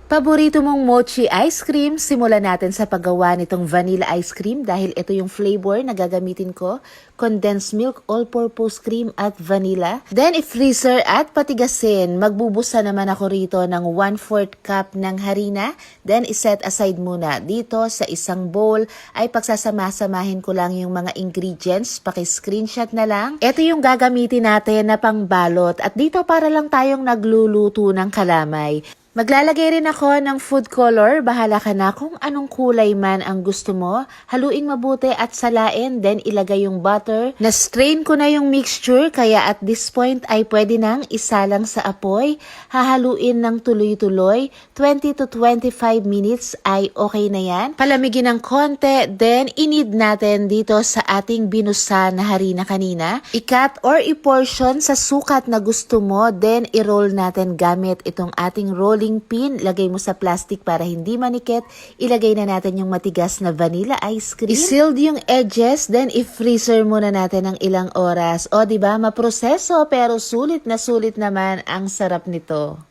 Paborito mong mochi ice cream, simulan natin sa paggawa nitong vanilla ice cream dahil ito yung flavor na gagamitin ko. Condensed milk, all-purpose cream at vanilla. Then i-freezer at patigasin. Magbubusa naman ako rito ng 1/4 cup ng harina. Then iset aside muna. Dito sa isang bowl ay pagsasama-samahin ko lang yung mga ingredients. Paki-screenshot na lang. Ito yung gagamitin natin na pangbalot. At dito para lang tayong nagluluto ng kalamay. Maglalagay rin ako ng food color. Bahala ka na kung anong kulay man ang gusto mo. Haluin mabuti at salain. Then ilagay yung butter. Na-strain ko na yung mixture. Kaya at this point ay pwede nang isalang sa apoy. Hahaluin ng tuloy-tuloy. 20 to 25 minutes ay okay na yan. Palamigin ng konti. Then inid natin dito sa ating binusa na harina kanina. I-cut or i-portion sa sukat na gusto mo. Then i-roll natin gamit itong ating rolling pin, lagay mo sa plastic para hindi manikit. Ilagay na natin yung matigas na vanilla ice cream. I-sealed yung edges, then i-freezer muna natin ng ilang oras. O, diba? Maproseso pero sulit na sulit naman ang sarap nito.